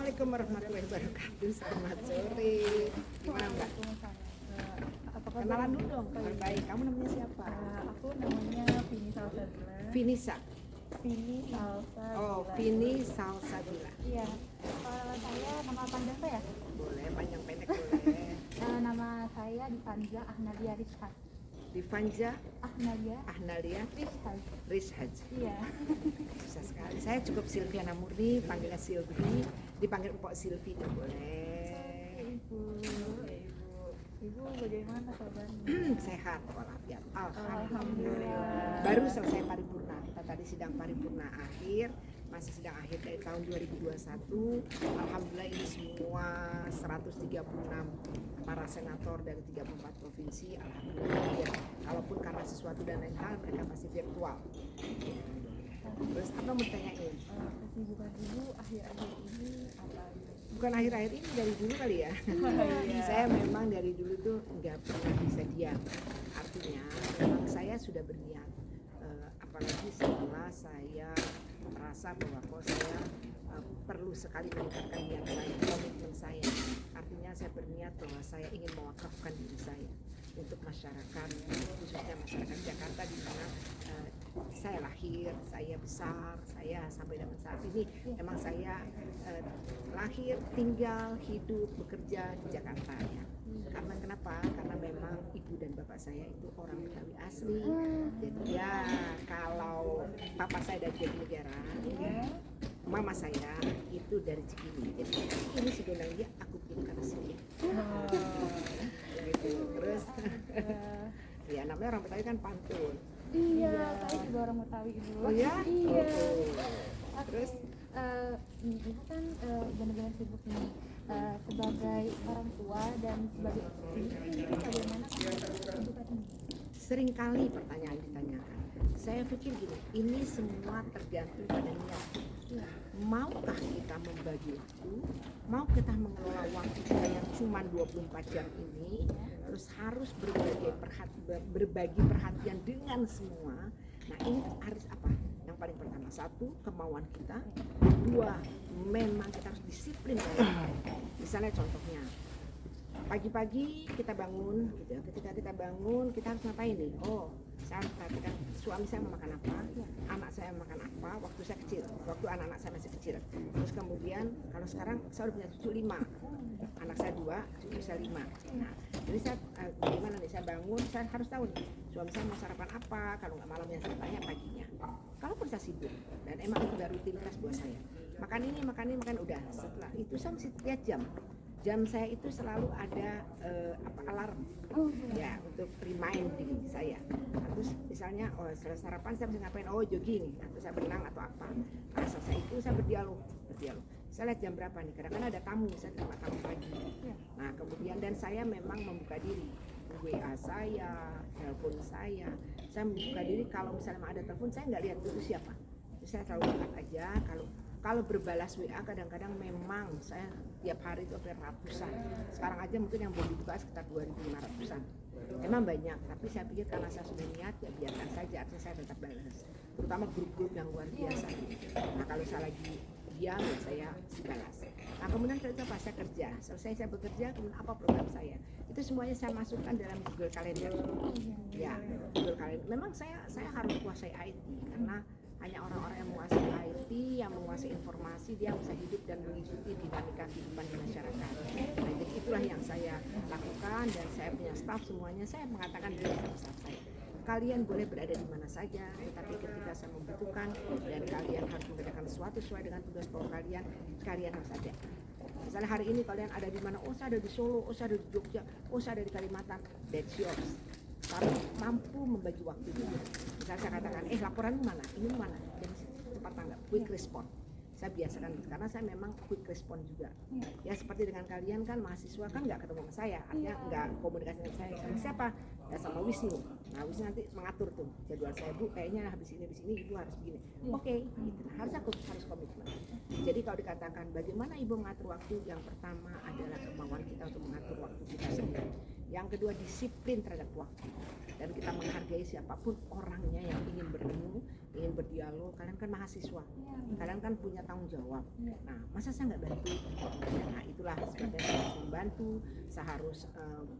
Assalamualaikum warahmatullahi wabarakatuh. Selamat sore. Gimana Mbak? Apa kabar? Kenalan dulu dong. Kabar baik. Kamu namanya siapa? Aku namanya Vini Salsabila. Vinisa. Vini Salsabila. Oh, Vini Salsabila. Iya. Saya nama panjang saya. Boleh panjang pendek boleh. Nama saya Divanza Ahnadia Rishad. Divanja Ahnadia Rishad. Rishad. Iya. Susah sekali. Saya cukup Silviana Murni, panggilnya Silvi. Dipanggil Mpok Silvi juga boleh. Ibu bagaimana kabarnya? Sehat walafiat. Alhamdulillah. Baru selesai paripurna. Kita tadi sidang paripurna akhir, masih sidang akhir dari tahun 2021. Alhamdulillah ini semua 136 para senator dari 34 provinsi. Alhamdulillah ya. Kalaupun karena sesuatu dan lain hal mereka masih virtual. Terus apa mau ditanyain? Kesibukan ibu akhir-akhir ini apa? Bukan akhir-akhir ini, dari dulu kali ya. Saya memang dari dulu tuh nggak pernah bisa diam. Artinya memang saya sudah berniat. Apalagi setelah saya merasa bahwa kok saya perlu sekali meningkatkan niat saya, komitmen saya. Artinya saya berniat bahwa saya ingin mewakafkan diri saya untuk masyarakat, khususnya masyarakat Jakarta di mana saya lahir, saya besar, saya sampai dengan saat ini memang saya lahir, tinggal, hidup, bekerja di Jakarta ya. Karena kenapa? Karena memang ibu dan bapak saya itu orang Betawi asli. Jadi ya kalau papa saya dari Jatinegara, mama saya itu dari Cikini. Jadi ini si Gondang dia aku bikin karena sini. Gitu. Terus ya namanya orang Betawi kan pantun. Iya, saya juga orang Betawi ibu. Oh ya? Iya. Terus Ibu kan benar-benar sibuk nih sebagai orang tua dan sebagai istri, bagaimana kesibukan ini? seringkali pertanyaan ditanyakan. Saya pikir gini, ini semua tergantung pada niat. Maukah kita membagi waktu? Mau kita mengelola waktu kita yang cuma 24 jam ini, terus harus berbagi perhatian dengan semua. Nah ini harus apa? Yang paling pertama, satu, kemauan kita. Dua, memang kita harus disiplin. Misalnya contohnya, pagi-pagi kita bangun gitu ya. Ketika kita bangun kita harus ngapain nih? Oh, saya harus perhatikan suami saya mau makan apa, anak saya mau makan apa waktu saya kecil, waktu anak-anak saya masih kecil. Terus kemudian kalau sekarang saya udah punya cucu 5, anak saya 2, cucu saya 5. Nah jadi saya bagaimana nih, saya bangun saya harus tahu nih suami saya mau sarapan apa, kalau nggak malamnya saya tanya paginya. Kalaupun saya sibuk dan emang itu udah rutinitas buat saya, makan ini udah. Setelah itu saya mesti lihat jam saya itu selalu ada alarm ya untuk reminding saya. Terus misalnya setelah sarapan saya bisa ngapain, jogging atau saya berenang atau apa. Nah selesai itu saya berdialog. Saya lihat jam berapa nih, kadang-kadang ada tamu, saya terima tamu pagi. Nah kemudian dan saya memang membuka diri, WA saya, telepon saya membuka diri. Kalau misalnya ada telepon saya nggak lihat itu siapa, saya selalu angkat aja. Kalau berbalas WA kadang-kadang memang saya tiap hari itu hampir ratusan. Sekarang aja mungkin yang belum dibuka sekitar 2.500-an. Emang banyak, tapi saya pikir karena saya sudah niat ya biarkan saja, artinya saya tetap balas. Terutama grup-grup yang luar biasa. Nah kalau saya lagi diam ya saya balas. Nah kemudian setelah saya kerja, selesai saya bekerja, kemudian apa program saya? Itu semuanya saya masukkan dalam Google Calendar. Ya, Google Calendar. Memang saya harus kuasai IT karena hanya orang-orang yang menguasai IT, yang menguasai informasi, dia bisa hidup dan mengikuti dinamika kehidupan di masyarakat. Nah, jadi itulah yang saya lakukan dan saya punya staff semuanya. Saya mengatakan kepada staff saya, kalian boleh berada di mana saja, tetapi ketika saya membutuhkan dan kalian harus mengerjakan sesuatu sesuai dengan tugas pokok kalian harus ada. Misalnya hari ini kalian ada di mana? Oh, saya ada di Solo, oh, saya ada di Jogja, oh, saya ada di Kalimantan. That's yours. Kalau mampu membagi waktu itu. Misalnya saya katakan, laporan mana? Ini mana? Dan cepat tanggap, quick response. Saya biasakan karena saya memang quick response juga. Ya seperti dengan kalian kan mahasiswa kan nggak ketemu sama saya, artinya nggak komunikasi dengan saya. Sama siapa? Ya sama Wisnu. Nah Wisnu nanti mengatur tuh jadwal saya, Bu kayaknya habis ini Ibu harus begini. Oke, gitu. Harus komitmen. Jadi kalau dikatakan bagaimana Ibu mengatur waktu, yang pertama adalah kemauan kita untuk mengatur waktu kita sendiri. Yang kedua disiplin terhadap waktu, dan kita menghargai siapapun orangnya yang ingin bertemu ingin berdialog, kalian kan mahasiswa, Iya. kalian kan punya tanggung jawab. Iya. Nah, masa saya nggak bantu? Nah, itulah sebabnya saya harus membantu, saya harus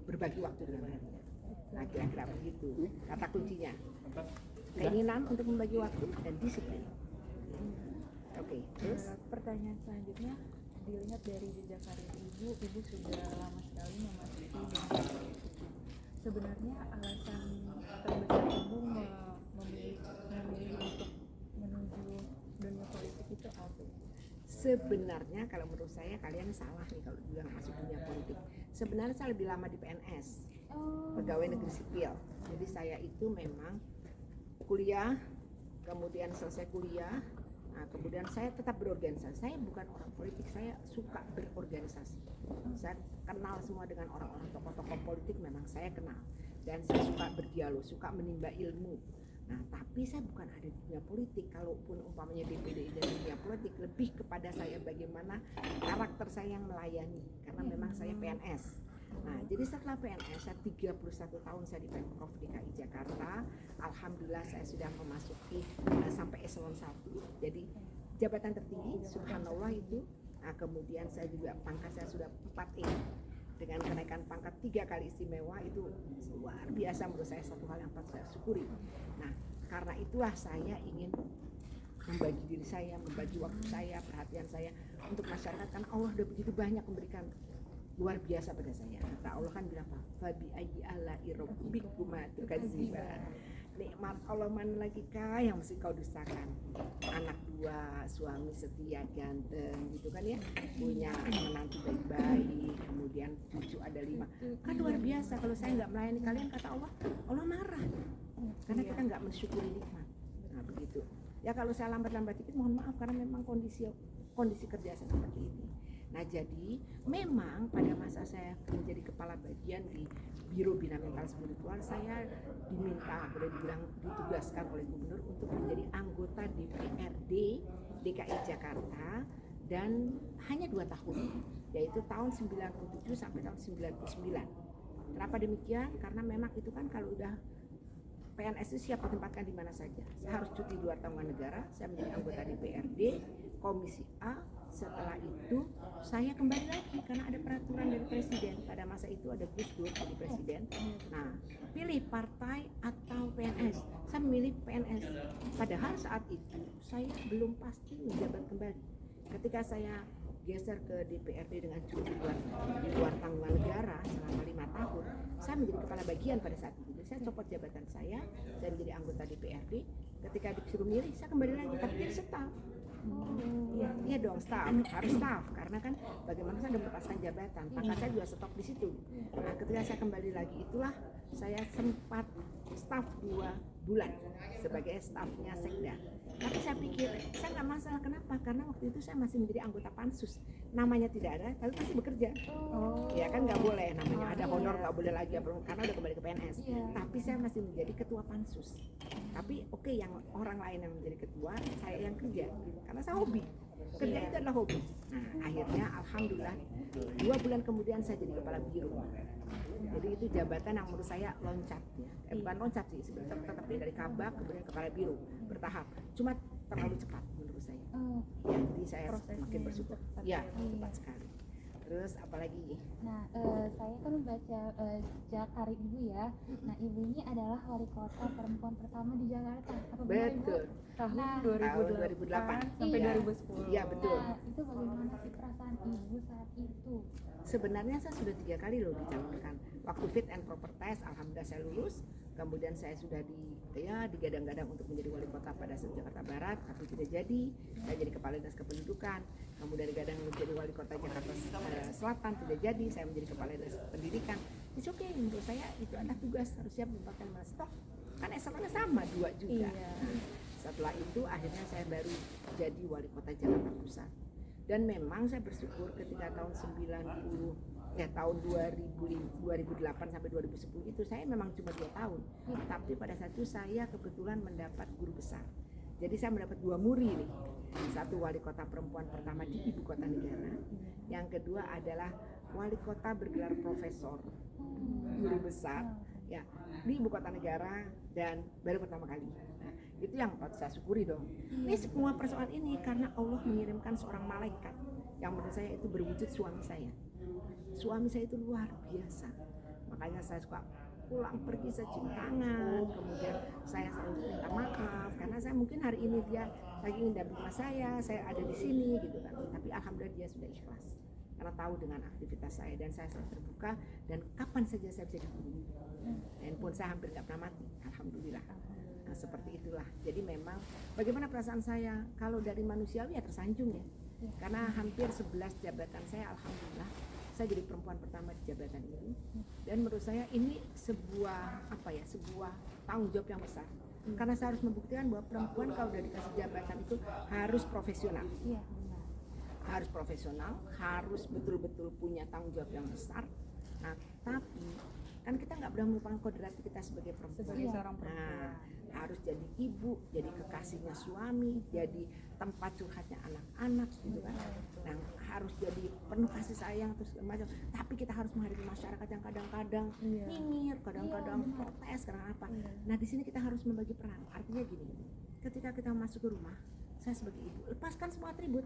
berbagi waktu dengan kalian. Nah, kira-kira begitu kata kuncinya. Keinginan untuk membagi waktu dan disiplin. Oke, terus Pertanyaan selanjutnya, dilihat dari jejak karir ibu sudah lama sekali memasuki dunia politik. Sebenarnya alasan terbesar ibu memilih untuk menuju dunia politik itu apa? sebenarnya kalau menurut saya kalian salah nih kalau bilang masuk dunia politik. Sebenarnya saya lebih lama di PNS, pegawai negeri sipil. Jadi saya itu memang kuliah, kemudian selesai kuliah, nah, kemudian saya tetap berorganisasi. Saya bukan orang politik, saya suka berorganisasi. Saya kenal semua dengan orang-orang tokoh-tokoh politik, memang saya kenal. Dan saya suka berdialog, suka menimba ilmu. Nah, tapi saya bukan ada di dunia politik. Kalaupun umpamanya DPD dan dunia politik, lebih kepada saya bagaimana karakter saya yang melayani. Karena memang saya PNS. Nah, jadi setelah PNS, saya 31 tahun saya di Pemprov DKI Jakarta. Alhamdulillah saya sudah memasuki sampai eselon 1. Jadi jabatan tertinggi, subhanallah itu. Nah, kemudian saya juga pangkat saya sudah 4E. Dengan kenaikan pangkat 3 kali istimewa itu luar biasa menurut saya, satu hal yang patut saya syukuri. Nah, karena itulah saya ingin membagi diri saya, membagi waktu saya, perhatian saya untuk masyarakat. Kan Allah udah begitu banyak memberikan luar biasa pada saya. Kata Allah kan bilang apa? Fabi ayyi ala'i rabbikuma tukadziban. Nikmat Allah mana lagi kah yang mesti kau dustakan? Anak 2, suami setia ganteng gitu kan ya, punya menantu baik-baik, kemudian cucu ada 5. Kan luar biasa. Kalau saya nggak melayani kalian, kata Allah, Allah marah karena kita nggak mensyukuri nikmat. Nah begitu. Ya kalau saya lambat-lambat dikit mohon maaf karena memang kondisi kerja saya seperti ini. Nah jadi memang pada masa saya menjadi kepala bagian di Biro Bina Mental Spiritual, saya diminta, boleh dibilang ditugaskan oleh gubernur untuk menjadi anggota DPRD DKI Jakarta dan hanya 2 tahun, yaitu tahun 97 sampai tahun 99. Kenapa demikian? Karena memang itu kan kalau udah PNS itu siap ditempatkan di mana saja. Saya harus cuti 2 tahun negara, saya menjadi anggota DPRD Komisi A. Setelah itu saya kembali lagi karena ada peraturan dari presiden. Pada masa itu ada Gus Dur jadi presiden. Nah, pilih partai atau PNS. Saya memilih PNS. Padahal saat itu saya belum pasti menjabat kembali. Ketika saya geser ke DPRD dengan cuti di luar tanggungan negara selama 5 tahun, saya menjadi kepala bagian pada saat itu. Jadi saya copot jabatan saya menjadi anggota DPRD. Ketika disuruh milih, saya kembali lagi, tapi jadi staf. Iya dong, staf, harus staf karena kan bagaimana saya udah melepaskan jabatan, pangkat saya juga stop di situ. Nah, ketika saya kembali lagi itulah saya sempat staf 2 bulan sebagai stafnya Sekda. Tapi saya pikir saya nggak masalah, kenapa? Karena waktu itu saya masih menjadi anggota pansus, namanya tidak ada, tapi masih bekerja. Ya kan nggak boleh, namanya ada honor nggak boleh lagi karena udah kembali ke PNS. Tapi saya masih menjadi ketua pansus. Tapi oke, yang orang lain yang menjadi ketua, saya yang kerja, karena saya hobi. Kerja itu adalah hobi. Nah, akhirnya alhamdulillah 2 bulan kemudian saya jadi kepala biro. Jadi itu jabatan yang menurut saya loncat ya. Bukan loncat sih, sebenarnya tetap dari kabak kemudian kepala biro bertahap. Cuma terlalu cepat menurut saya. Ya, jadi saya makin bersyukur. Ya, cepat sekali. Terus apalagi? Nah, saya kan membaca jejak karir ibu ya. Nah, ibu ini adalah wali kota perempuan pertama di Jakarta. Apa benar, Ibu? Betul. Tahun Nah, 2008 sampai Iya. 2010. Iya betul. Nah, itu bagaimana sih perasaan ibu saat itu? Sebenarnya saya sudah 3 kali loh dicalonkan. Waktu fit and proper test, alhamdulillah saya lulus. Kemudian saya sudah digadang-gadang untuk menjadi wali kota pada saat Jakarta Barat, tapi tidak jadi. Saya jadi kepala dinas kependudukan. Kemudian digadang menjadi wali kota Jakarta Selatan, tidak jadi. Saya menjadi kepala dinas pendidikan. It's okay, menurut saya itu adalah tugas, harus siap menempatkan stok. Kan eselonnya sama 2 juga. Iya. Nah, setelah itu akhirnya saya baru jadi wali kota Jakarta Pusat. Dan memang saya bersyukur ketika tahun 2008 sampai 2010 itu saya memang cuma 2 tahun. Tapi pada saat itu saya kebetulan mendapat guru besar. Jadi saya mendapat 2 muri nih. Satu wali kota perempuan pertama di ibu kota negara. Yang kedua adalah wali kota bergelar profesor, guru besar. ya di ibu kota negara dan baru pertama kali. Nah, itu yang patut saya syukuri dong. Ini semua persoalan ini karena Allah mengirimkan seorang malaikat yang menurut saya itu berwujud suami saya. Suami saya itu luar biasa. Makanya saya suka pulang pergi saya cium tangan, kemudian saya selalu minta maaf karena saya mungkin hari ini dia lagi ingin dapat rumah saya ada di sini gitu kan. Tapi alhamdulillah dia sudah ikhlas karena tahu dengan aktivitas saya dan saya selalu terbuka dan kapan saja saya bisa dihubungi. Handphone saya hampir gak pernah mati, alhamdulillah. Nah, seperti itulah. Jadi memang bagaimana perasaan saya kalau dari manusiawi ya tersanjung ya. Karena hampir 11 jabatan saya alhamdulillah saya jadi perempuan pertama di jabatan ini dan menurut saya ini sebuah sebuah tanggung jawab yang besar karena saya harus membuktikan bahwa perempuan kalau udah dikasih jabatan itu harus profesional. Harus profesional, harus betul-betul punya tanggung jawab yang besar. Nah, tapi kan kita nggak boleh melupakan kodrat kita sebagai perempuan. Sebagai seorang perempuan. Nah, harus jadi ibu, jadi kekasihnya suami, jadi tempat curhatnya anak-anak gitu kan. Nah, harus jadi penuh kasih sayang terus macam. Tapi kita harus menghadapi masyarakat yang kadang-kadang nyinyir, kadang-kadang protes, kadang apa. Nah, di sini kita harus membagi peran. Artinya gini, ketika kita masuk ke rumah, saya sebagai ibu lepaskan semua atribut.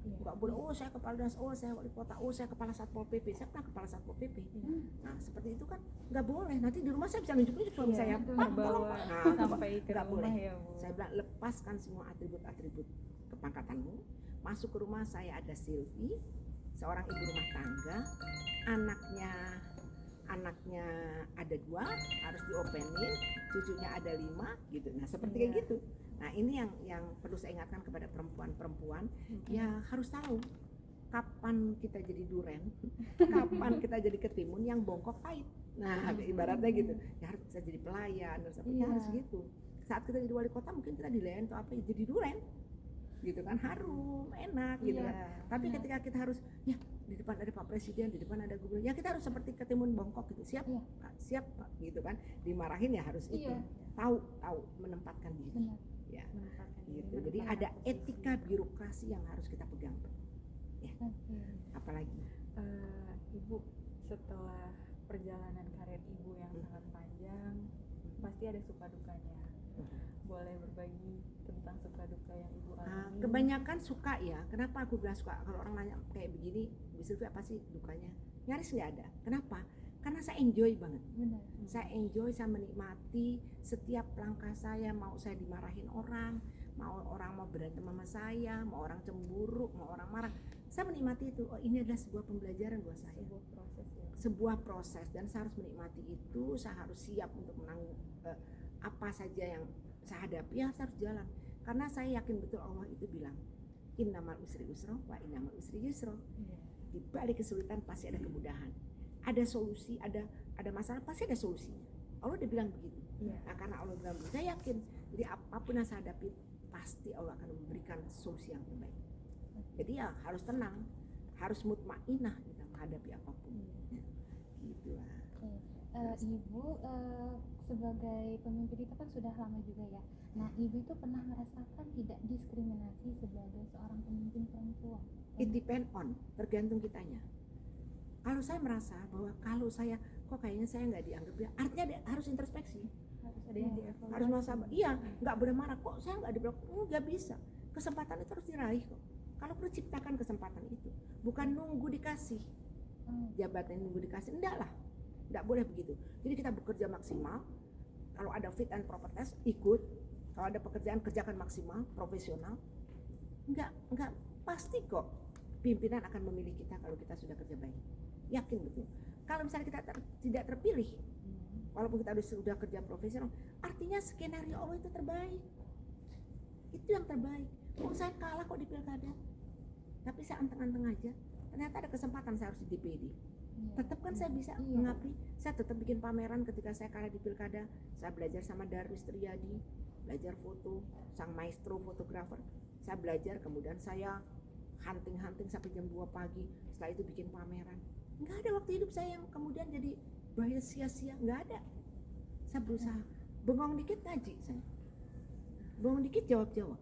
Nggak boleh, saya kepala dinas, saya wali kota, saya kepala satpol pp, saya pernah kepala satpol pp. Nah seperti itu kan nggak boleh, nanti di rumah saya bisa nunjuk-nunjuk suami saya, Pak tolong Pak. Nah, sampai ke nggak rumah boleh. ya Bu. Saya bilang lepaskan semua atribut-atribut kepangkatanmu, masuk ke rumah saya ada Sylvie, seorang ibu rumah tangga, anaknya ada 2, harus diopenin, cucunya ada 5 gitu. Nah seperti kayak gitu. Nah ini yang perlu saya ingatkan kepada perempuan-perempuan, ya harus tahu kapan kita jadi duren, kapan kita jadi ketimun yang bongkok pahit. Nah ibaratnya gitu, ya harus bisa jadi pelayan, harus gitu. Saat kita jadi wali kota mungkin kita dilayani atau apa, ya jadi duren, gitu kan, harum, enak gitu kan. Tapi ketika kita harus, ya di depan ada Pak Presiden, di depan ada gubernur, ya kita harus seperti ketimun bongkok gitu, siap Pak, siap Pak, gitu kan. Dimarahin ya harus itu, tahu menempatkan diri. Ya, gitu. Jadi ada etika birokrasi yang harus kita pegang. Ya. Apalagi Ibu setelah perjalanan karir Ibu yang sangat panjang, pasti ada suka dukanya. Boleh berbagi tentang suka duka yang Ibu alami? Kebanyakan suka ya. Kenapa aku bilang suka? Kalau orang nanya kayak begini, Bu Sylvie apa sih dukanya? Nyaris nggak ada. Kenapa? Karena saya enjoy banget. Saya enjoy, saya menikmati setiap langkah saya. Mau saya dimarahin orang, mau orang mau berantem sama saya, mau orang cemburu, mau orang marah, saya menikmati itu. Oh ini adalah sebuah pembelajaran buat saya. Sebuah proses dan saya harus menikmati itu. Saya harus siap untuk menanggung apa saja yang saya hadapi. Ya saya harus jalan. Karena saya yakin betul Allah itu bilang, innamal usri usra wa innamal usri yusra. Di balik kesulitan pasti ada kemudahan. Ada solusi, ada masalah pasti ada solusinya. Allah udah bilang begitu. Nah karena Allah bilang begitu, saya yakin. Jadi apapun yang saya hadapi pasti Allah akan memberikan solusi yang terbaik. Jadi ya harus tenang, harus mutmainah kita menghadapi apapun. Gitu lah. Ibu sebagai pemimpin itu kan sudah lama juga ya. Nah Ibu itu pernah merasakan tidak diskriminasi sebagai seorang pemimpin perempuan? It depend on, tergantung kitanya. Kalau saya merasa bahwa kalau saya kok kayaknya saya nggak dianggap ya, artinya harus introspeksi, harus ada yang dievaluasi. harus merasa, iya nggak boleh marah, kok saya nggak dibilang, nggak bisa, kesempatan itu harus diraih kok. Kalau perlu ciptakan kesempatan itu, bukan nunggu dikasih jabatan, nunggu dikasih, enggak lah, nggak boleh begitu. Jadi kita bekerja maksimal, kalau ada fit and proper test ikut, kalau ada pekerjaan kerjakan maksimal, profesional, nggak pasti kok pimpinan akan memilih kita kalau kita sudah kerja baik. Yakin betul. Kalau misalnya kita tidak terpilih, walaupun kita sudah kerja profesional, artinya skenario Allah itu terbaik. Itu yang terbaik. Oh saya kalah kok di pilkada, tapi saya anteng-anteng aja. Ternyata ada kesempatan saya harus di DPD. Tetap kan saya bisa mengabdi. Saya tetap bikin pameran ketika saya kalah di pilkada. Saya belajar sama Darwis Triadi, belajar foto, sang maestro fotografer. Saya belajar, kemudian saya hunting sampai jam 2 pagi. Setelah itu bikin pameran. Nggak ada waktu hidup saya yang kemudian jadi bahaya sia-sia, nggak ada. Saya berusaha, bengong dikit ngaji saya, bengong dikit jawab-jawab,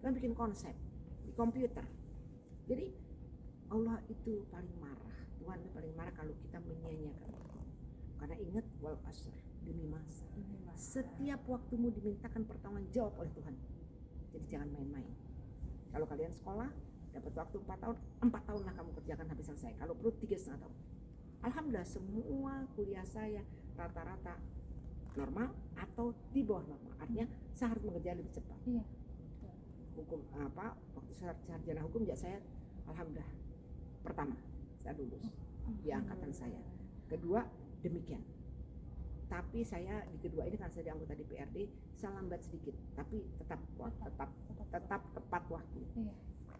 kan bikin konsep di komputer. Jadi Allah itu paling marah, Tuhan itu paling marah kalau kita menyia-nyiakan. Karena ingat wal asr, demi masa. Ini Mas. Setiap waktumu dimintakan pertanggung jawab oleh Tuhan. Jadi jangan main-main. Kalau kalian sekolah dapat waktu 4 tahun, 4 tahun lah kamu kerjakan habis selesai. Kalau perlu 3,5 tahun. Alhamdulillah semua kuliah saya rata-rata normal atau di bawah normal. Artinya saya harus mengerjakan lebih cepat. Iya. Hukum waktu sarjana hukum ya saya alhamdulillah pertama saya lulus di angkatan saya. Kedua demikian. Tapi saya di kedua ini kan saya di anggota DPRD, saya lambat sedikit, tapi tetap tepat waktu. Iya.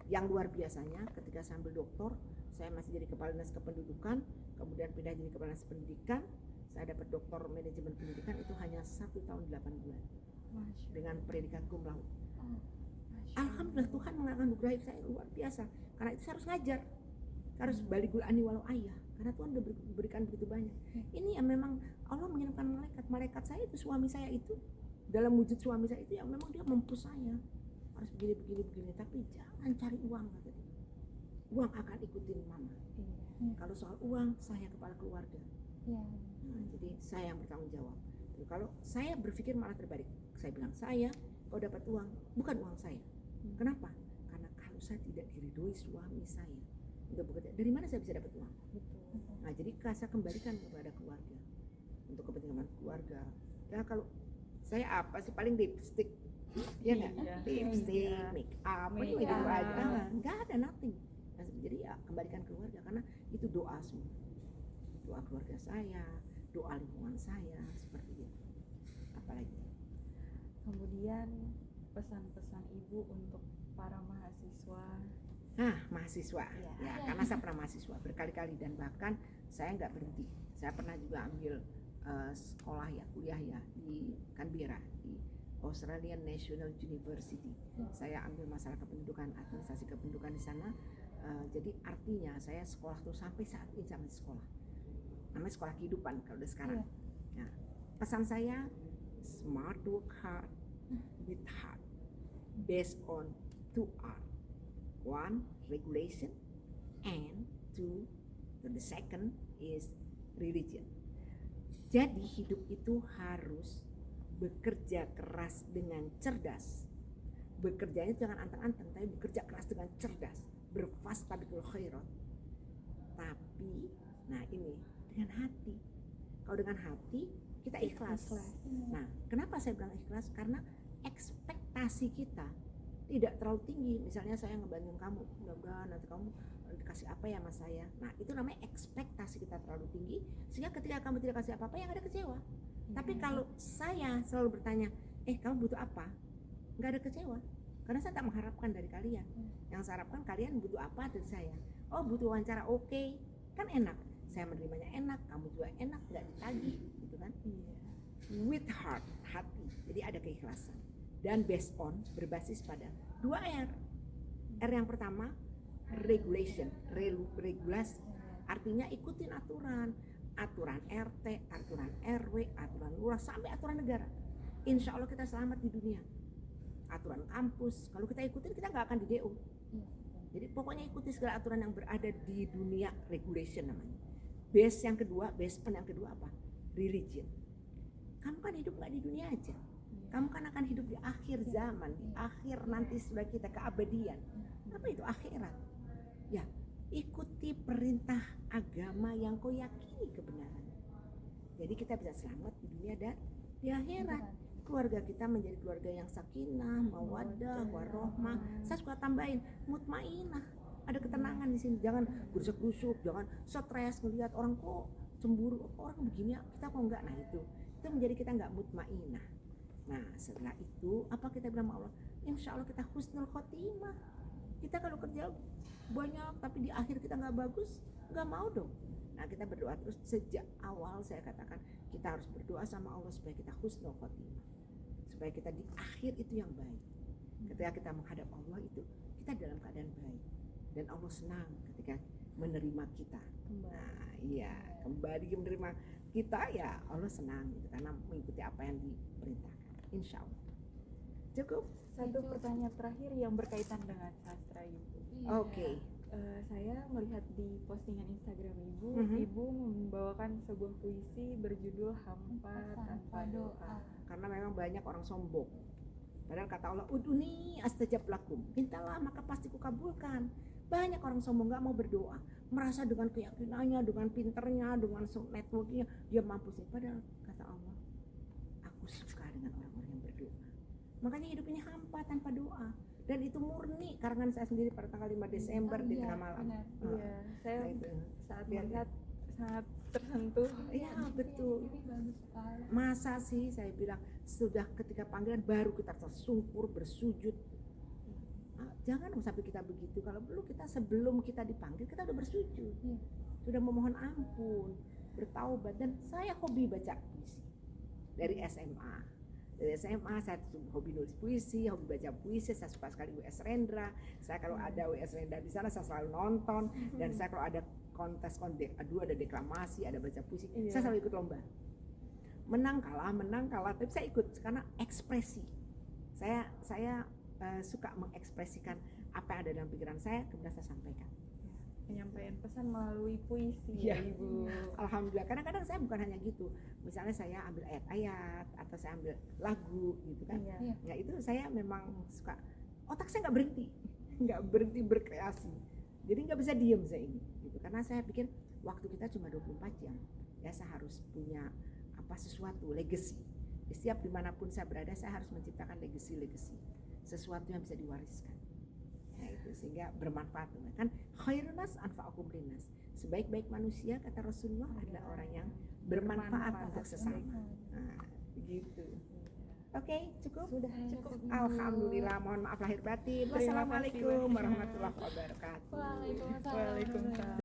Yang luar biasanya ketika saya ambil doktor, saya masih jadi kepala dinas kependudukan, kemudian pindah jadi kepala dinas pendidikan, saya dapat doktor manajemen pendidikan itu hanya 1 tahun 8 bulan dengan predikat cum laude. Alhamdulillah Tuhan menganugerahi saya luar biasa, karena itu saya harus ngajar, harus baligul ani walau ayah, karena Tuhan sudah berikan begitu banyak. Ini yang memang Allah mengirimkan malaikat saya itu, suami saya itu dalam wujud suami saya itu yang memang dia mempush saya harus begini, tapi jangan cari uang katanya. Uang akan ikutin mama. Kalau soal uang saya kepala keluarga. Iya. Nah, jadi saya yang bertanggung jawab. Jadi kalau saya berpikir malah terbalik, saya bilang saya kalau dapat uang bukan uang saya. Kenapa? Karena kalau saya tidak diridhoi suami saya untuk bekerja, dari mana saya bisa dapat uang? Nah jadi saya kembalikan kepada keluarga untuk kepentingan keluarga. Ya kalau saya apa sih paling lipstick, ya nggak? Lipstick, make up, itu aja, nggak ada nothing. Nah, jadi ya kembalikan keluarga karena itu doa semua, doa keluarga saya, doa lingkungan saya seperti itu. Apalagi? Kemudian pesan-pesan Ibu untuk para mahasiswa. Nah, mahasiswa, Ya. karena saya pernah mahasiswa berkali-kali dan bahkan saya nggak berhenti. Saya pernah juga ambil sekolah ya, kuliah ya di Canberra di Australian National University. Saya ambil masalah kependudukan, administrasi kependudukan di sana. Jadi artinya saya sekolah tuh sampai saat ini sampai sekolah. Namanya sekolah kehidupan kalau udah sekarang. Nah, pesan saya smart work hard with heart based on 2R. 1 regulation and 2 the second is religion. Jadi hidup itu harus bekerja keras dengan cerdas. Bekerjanya jangan anteng-anteng, tapi bekerja keras dengan cerdas. Berfastabiqul khairat. Tapi, nah ini dengan hati. Kalau dengan hati kita ikhlas. Nah, kenapa saya bilang ikhlas? Karena ekspektasi kita tidak terlalu tinggi. Misalnya saya ngebantuin kamu, mudah-mudahan nanti kamu dikasih apa ya mas saya. Nah itu namanya ekspektasi kita terlalu tinggi, sehingga ketika kamu tidak kasih apa-apa yang ada kecewa. Tapi kalau saya selalu bertanya, kamu butuh apa? Nggak ada kecewa, karena saya tak mengharapkan dari kalian. Yang saya harapkan kalian butuh apa dari saya. Oh butuh wawancara, oke, kan enak. Saya menerimanya enak, kamu juga enak, nggak ditagih, gitu kan? With heart, hati. Jadi ada keikhlasan. Dan based on, berbasis pada 2R. R yang pertama regulation, regulasi, artinya ikutin aturan RT, aturan RW, aturan lurah, sampai aturan negara. Insya Allah kita selamat di dunia. Aturan kampus, kalau kita ikutin kita nggak akan di DO. Jadi pokoknya ikuti segala aturan yang berada di dunia, regulation namanya. Base yang kedua, base on yang kedua apa? Religion. Kamu kan hidup nggak di dunia aja. Kamu kan akan hidup di akhir zaman, di akhir nanti setelah kita keabadian. Apa itu akhirat? Ya, ikuti perintah agama yang kau yakini kebenaran. Jadi kita bisa selamat di dunia dan di akhirat. Keluarga kita menjadi keluarga yang sakinah, mawaddah, warohmah. Saya suka tambahin mutmainah. Ada ketenangan di sini. Jangan gusuk-gusuk, jangan stres ngelihat orang kok cemburu, kok orang begini, kita kok enggak. Nah itu menjadi kita enggak mutmainah. Nah setelah itu apa kita bilang sama Allah? Insya Allah kita husnul khotimah. Kita kalau kerja banyak tapi di akhir kita nggak bagus, nggak mau dong. Nah kita berdoa terus. Sejak awal saya katakan kita harus berdoa sama Allah supaya kita husnul khotimah, supaya kita di akhir itu yang baik. Ketika kita menghadap Allah itu kita dalam keadaan baik dan Allah senang ketika menerima kita. Nah iya, kembali menerima kita ya Allah senang gitu, karena mengikuti apa yang diperintahkan. Insya Allah. Cukup. Satu pertanyaan terakhir yang berkaitan dengan sastra Ibu. Oke. Saya melihat di postingan Instagram Ibu, Mhm. Ibu membawakan sebuah puisi berjudul Hampa Tanpa Doa. Karena memang banyak orang sombong. Padahal kata Allah, uduni astajab lakum, mintalah maka pasti kukabulkan. Banyak orang sombong gak mau berdoa, merasa dengan keyakinannya, dengan pinternya, dengan networknya dia mampu sih. Padahal kata Allah, aku suka dengan orang-orang yang berdoa. Makanya hidup ini hampa tanpa doa. Dan itu murni karangan saya sendiri pada tanggal 5 Desember di tengah malam. benar. Iya, saya Nah, itu. saat Biar- melihat sangat tersentuh. Iya betul. Ini bagus sekali. Masa sih saya bilang sudah ketika panggilan baru kita tersungkur bersujud. Jangan sampai kita begitu. Kalau belum kita sebelum kita dipanggil kita udah bersujud, Iya. sudah memohon ampun, bertaubat. Dan saya hobi baca puisi dari SMA. Dari SMA saya hobi nulis puisi, hobi baca puisi. Saya suka sekali W.S. Rendra. Saya kalau ada W.S. Rendra di sana saya selalu nonton. Dan saya kalau ada kontes ada deklamasi, ada baca puisi, Iya. saya selalu ikut lomba. Menang kalah, tapi saya ikut karena ekspresi. Saya suka mengekspresikan apa yang ada dalam pikiran saya, kemudian saya sampaikan. Penyampaian pesan melalui puisi Iya. ya Ibu. Alhamdulillah. Kadang-kadang saya bukan hanya gitu. Misalnya saya ambil ayat-ayat atau saya ambil lagu gitu kan. Iya. Iya. Ya itu saya memang suka. Otak saya nggak berhenti berkreasi. Jadi nggak bisa diem saya ini. Gitu. Karena saya pikir waktu kita cuma 24 jam. Ya saya harus punya sesuatu legacy. Setiap dimanapun saya berada saya harus menciptakan legacy. Sesuatu yang bisa diwariskan. Nah itu sehingga bermanfaat kan khairun nas anfa'ukum linnas. Sebaik-baik manusia kata Rasulullah adalah orang yang bermanfaat untuk sesama. Nah, begitu. Oke, cukup? Sudah cukup. Alhamdulillah, mohon maaf lahir batin. Terima kasih Wassalamualaikum banyak. warahmatullahi wabarakatuh. Waalaikumsalam. Waalaikumsalam.